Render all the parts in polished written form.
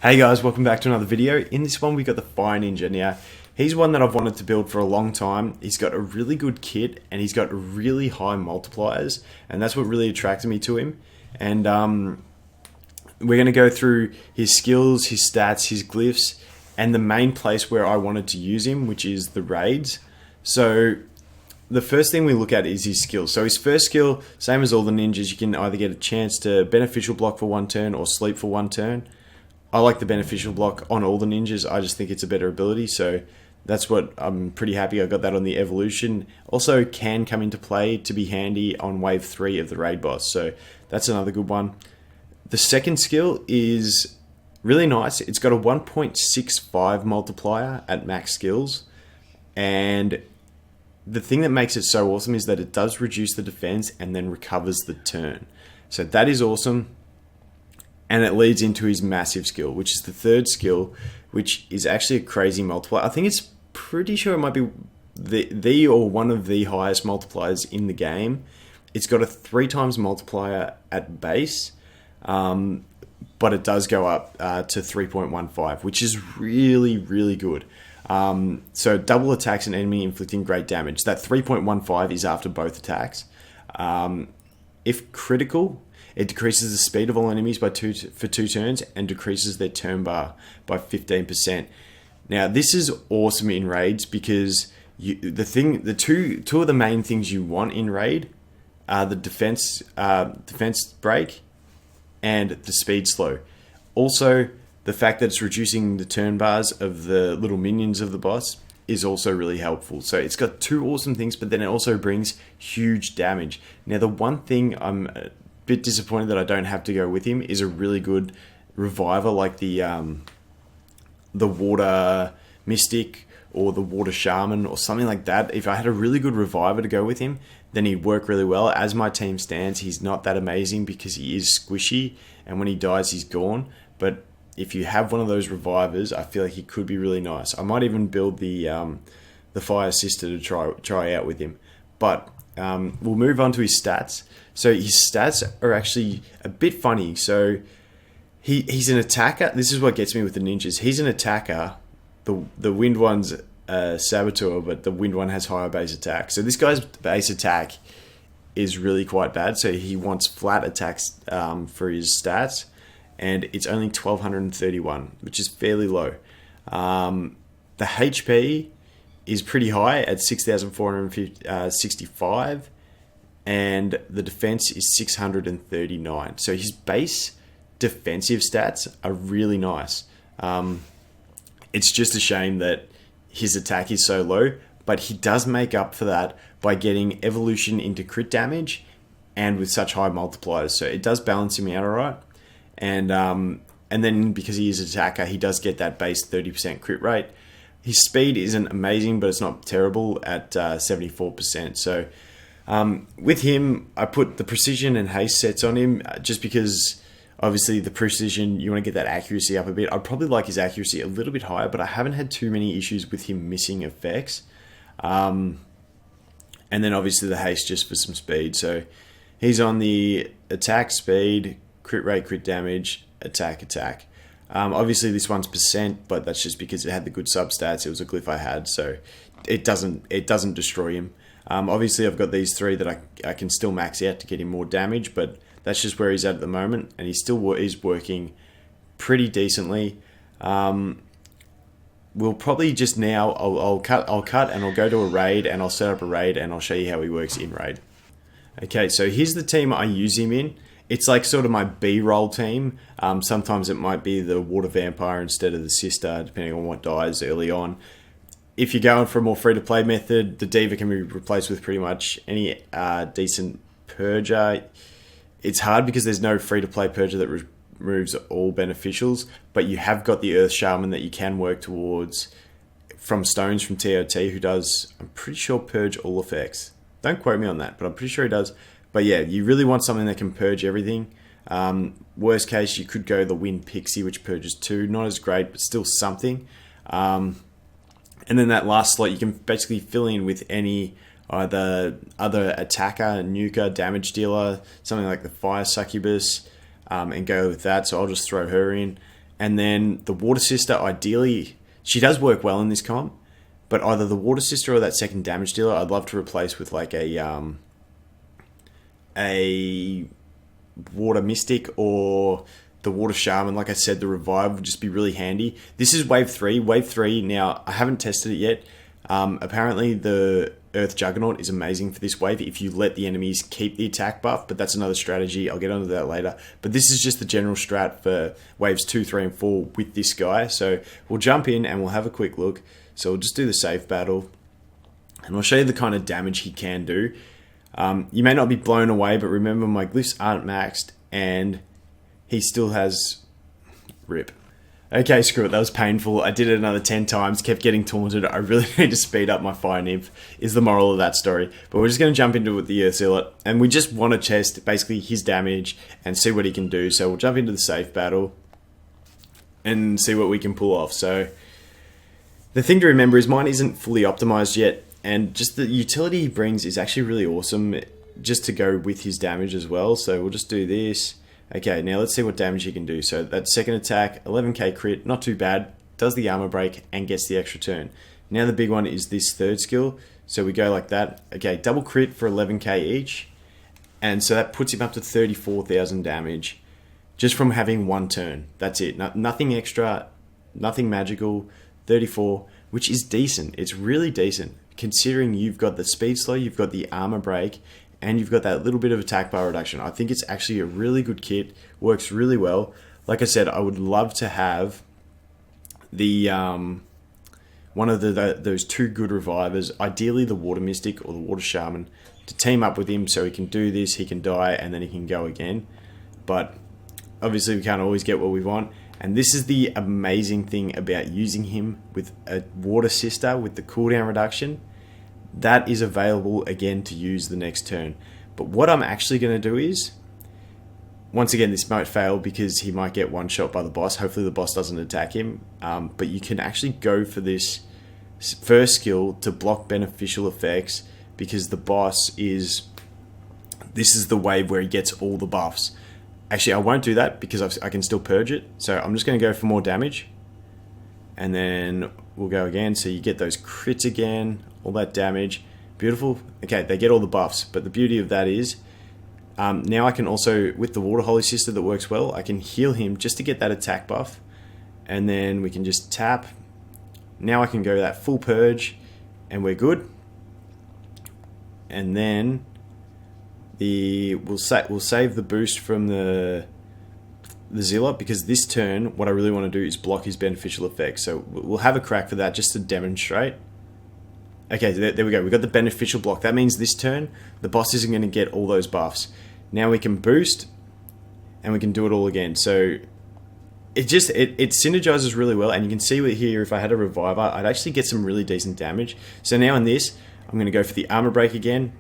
Hey guys, welcome back to another video. In this one we got the Fire Ninja. Now, he's one that I've wanted to build for a long time. He's got a really good kit and he's got really high multipliers, and that's what really attracted me to him. And we're going to go through his skills, his stats, his glyphs, and the main place where I wanted to use him, which is the raids. So the first thing we look at is his skills. So his first skill, same as all the ninjas, you can either get a chance to beneficial block for one turn or sleep for one turn. I like the beneficial block on all the ninjas. I just think it's a better ability, so that's what I'm pretty happy I got that on the evolution. Also can come into play to be handy on wave 3 of the raid boss, so that's another good one. The second skill is really nice. It's got a 1.65 multiplier at max skills, and the thing that makes it so awesome is that it does reduce the defense and then recovers the turn. So that is awesome. And it leads into his massive skill, which is the third skill, which is actually a crazy multiplier. I think it's pretty sure it might be the or one of the highest multipliers in the game. It's got a 3 times multiplier at base, but it does go up to 3.15, which is really, really good. So double attacks an enemy inflicting great damage. That 3.15 is after both attacks. If critical, it decreases the speed of all enemies by 2 turns and decreases their turn bar by 15%. Now, this is awesome in raids because two of the main things you want in raid are the defense break and the speed slow. Also, the fact that it's reducing the turn bars of the little minions of the boss is also really helpful. So it's got two awesome things, but then it also brings huge damage. Now, the one thing I'm bit disappointed that I don't have to go with him is a really good reviver like the water mystic or the water shaman or something like that. If I had a really good reviver to go with him, then he'd work really well. As my team stands, he's not that amazing because he is squishy, and when he dies he's gone. But if you have one of those revivers, I feel like he could be really nice. I might even build the fire sister to try out with him. But we'll move on to his stats. So his stats are actually a bit funny. So he's an attacker. This is what gets me with the ninjas. He's an attacker. The wind one's a saboteur, but the wind one has higher base attack. So this guy's base attack is really quite bad. So he wants flat attacks for his stats, and it's only 1231, which is fairly low. The HP is pretty high at 6,465, and the defense is 639. So his base defensive stats are really nice. It's just a shame that his attack is so low, but he does make up for that by getting evolution into crit damage and with such high multipliers. So it does balance him out all right. And then because he is an attacker, he does get that base 30% crit rate. His speed isn't amazing, but it's not terrible at 74%. So with him, I put the precision and haste sets on him just because obviously the precision, you want to get that accuracy up a bit. I'd probably like his accuracy a little bit higher, but I haven't had too many issues with him missing effects. And then obviously the haste just for some speed. So he's on the attack, speed, crit rate, crit damage, attack. Obviously this one's percent, but that's just because it had the good substats. It was a glyph I had, so it doesn't destroy him. Obviously I've got these 3 that I can still max out to get him more damage, but that's just where he's at the moment, and he still is working pretty decently. We'll probably just now I'll cut and I'll go to a raid, and I'll set up a raid, and I'll show you how he works in raid. Okay, so here's the team I use him in. It's like sort of my B-roll team. Sometimes it might be the water vampire instead of the sister, depending on what dies early on. If you're going for a more free-to-play method, the diva can be replaced with pretty much any decent purger. It's hard because there's no free-to-play purger that removes all beneficials, but you have got the earth shaman that you can work towards from Stones from TOT, who does, I'm pretty sure, purge all effects. Don't quote me on that, but I'm pretty sure he does. But yeah, you really want something that can purge everything. Worst case, you could go the Wind Pixie, which purges 2. Not as great, but still something. And then that last slot, you can basically fill in with any either other attacker, nuker, damage dealer, something like the Fire Succubus, and go with that. So I'll just throw her in. And then the Water Sister, ideally, she does work well in this comp, but either the Water Sister or that second damage dealer, I'd love to replace with like a Water Mystic or the Water Shaman. Like I said, the Revive would just be really handy. This is Wave 3. Wave 3, now, I haven't tested it yet. Apparently, the Earth Juggernaut is amazing for this wave if you let the enemies keep the attack buff, but that's another strategy. I'll get onto that later. But this is just the general strat for Waves 2, 3, and 4 with this guy. So we'll jump in and we'll have a quick look. So we'll just do the safe battle. And I'll show you the kind of damage he can do. You may not be blown away, but remember my glyphs aren't maxed, and he still has rip. Okay, screw it, that was painful. I did it another 10 times, kept getting taunted. I really need to speed up my fire nymph, is the moral of that story. But we're just going to jump into it with the Earth Zealot, and we just want to test basically his damage and see what he can do. So we'll jump into the safe battle and see what we can pull off. So the thing to remember is mine isn't fully optimized yet, and just the utility he brings is actually really awesome just to go with his damage as well. So we'll just do this. Okay, now let's see what damage he can do. So that second attack, 11k crit, not too bad, does the armor break and gets the extra turn. Now the big one is this third skill. So we go like that. Okay, double crit for 11k each. And so that puts him up to 34,000 damage just from having one turn. That's it. Nothing extra, nothing magical, 34, which is decent. It's really decent considering you've got the speed slow, you've got the armor break, and you've got that little bit of attack bar reduction. I think it's actually a really good kit. Works really well. Like I said, I would love to have the one of those two good revivers, ideally the Water Mystic or the Water Shaman, to team up with him so he can do this, he can die, and then he can go again. But obviously we can't always get what we want. And this is the amazing thing about using him with a Water Sister with the cooldown reduction. That is available again to use the next turn. But what I'm actually going to do is, once again, this might fail because he might get one shot by the boss. Hopefully the boss doesn't attack him. But you can actually go for this first skill to block beneficial effects because the boss is, this is the wave where he gets all the buffs. Actually, I won't do that because I can still purge it. So I'm just going to go for more damage. And then we'll go again. So you get those crits again. All that damage. Beautiful. Okay, they get all the buffs. But the beauty of that is, now I can also, with the Water Holy Sister that works well, I can heal him just to get that attack buff. And then we can just tap. Now I can go that full purge. And we're good. And then we'll save the boost from the Zealot, because this turn, what I really want to do is block his beneficial effects. So we'll have a crack for that just to demonstrate. Okay, there we go. We've got the beneficial block. That means this turn, the boss isn't going to get all those buffs. Now we can boost, and we can do it all again. So it synergizes really well. And you can see here, if I had a Reviver, I'd actually get some really decent damage. So now in this, I'm going to go for the Armor Break again.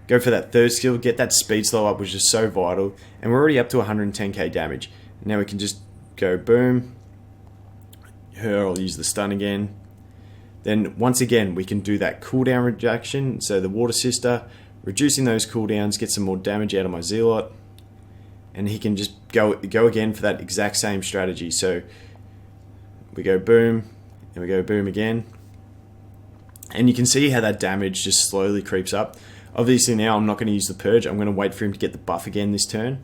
Go for that third skill, get that speed slow up, which is so vital. And we're already up to 110k damage. Now we can just go boom. Here, I'll use the stun again. Then once again, we can do that cooldown reduction. So the Water Sister, reducing those cooldowns, get some more damage out of my Zealot. And he can just go again for that exact same strategy. So we go boom, and we go boom again. And you can see how that damage just slowly creeps up. Obviously now I'm not going to use the purge. I'm going to wait for him to get the buff again this turn.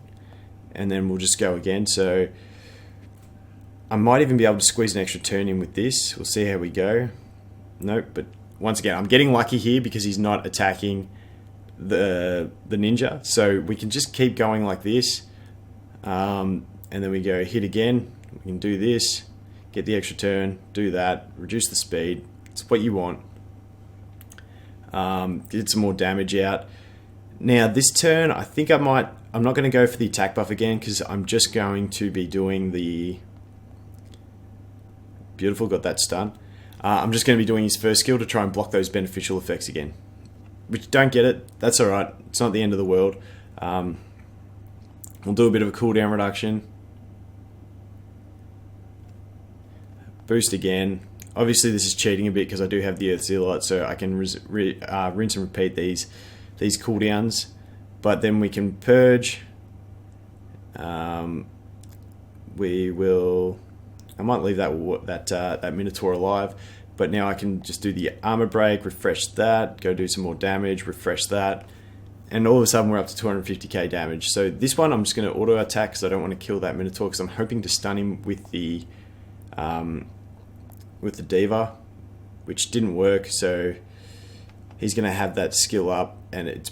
And then we'll just go again. So I might even be able to squeeze an extra turn in with this. We'll see how we go. Nope, but once again, I'm getting lucky here because he's not attacking the ninja. So we can just keep going like this. And then we go hit again. We can do this, get the extra turn, do that, reduce the speed. It's what you want. Get some more damage out. Now this turn, I think I'm not going to go for the attack buff again because I'm just going to be doing the... Beautiful, got that stun. I'm just going to be doing his first skill to try and block those beneficial effects again. Which, don't get it, that's alright. It's not the end of the world. We'll do a bit of a cooldown reduction. Boost again. Obviously this is cheating a bit because I do have the Earth Zealot, so I can rinse and repeat these cooldowns. But then we can purge. We will I might leave that Minotaur alive, but now I can just do the armor break, refresh that, go do some more damage, refresh that, and all of a sudden we're up to 250k damage. So this one I'm just going to auto attack because I don't want to kill that Minotaur, because I'm hoping to stun him with the Diva, which didn't work. So he's going to have that skill up, and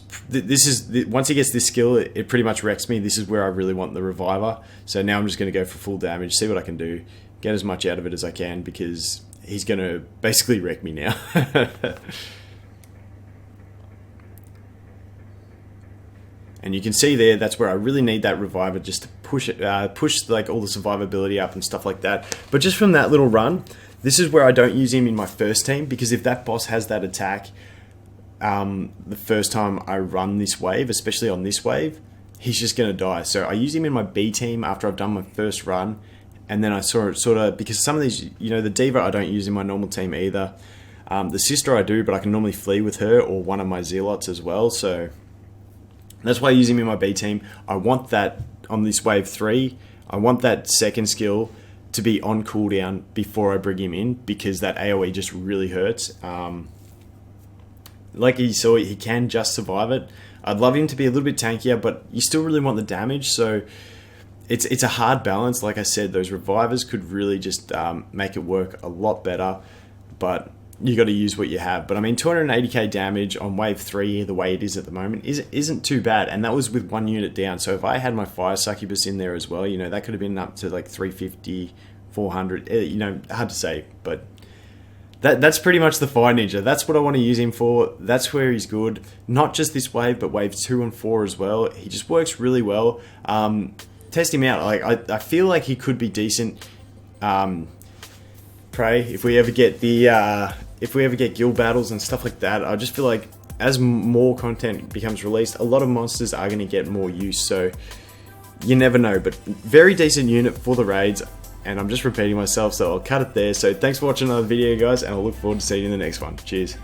once he gets this skill, it pretty much wrecks me. This is where I really want the Reviver. So now I'm just going to go for full damage, see what I can do, get as much out of it as I can, because he's going to basically wreck me now. And you can see there, that's where I really need that Reviver, just to push like all the survivability up and stuff like that. But just from that little run, this is where I don't use him in my first team, because if that boss has that attack the first time I run this wave, especially on this wave, he's just going to die. So I use him in my B team after I've done my first run, and then I sort of, because some of these, you know, the Diva I don't use in my normal team either. The Sister I do, but I can normally flee with her or one of my Zealots as well. So that's why I use him in my B team. I want that on this wave 3. I want that second skill to be on cooldown before I bring him in, because that AoE just really hurts. Like you saw, he can just survive it. I'd love him to be a little bit tankier, but you still really want the damage. So it's a hard balance. Like I said, those Revivers could really just make it work a lot better, but you got to use what you have. But I mean, 280k damage on wave 3, the way it is at the moment, isn't too bad, and that was with 1 unit down. So if I had my Fire Succubus in there as well, you know, that could have been up to like 350, 400. You know, hard to say, but that's pretty much the Fire Ninja. That's what I want to use him for. That's where he's good. Not just this wave, but wave 2 and 4 as well. He just works really well. Test him out. Like I feel like he could be decent. Pray if we ever get guild battles and stuff like that. I just feel like as more content becomes released, a lot of monsters are going to get more use. So you never know, but very decent unit for the raids. And I'm just repeating myself, so I'll cut it there. So thanks for watching another video, guys, and I'll look forward to seeing you in the next one. Cheers.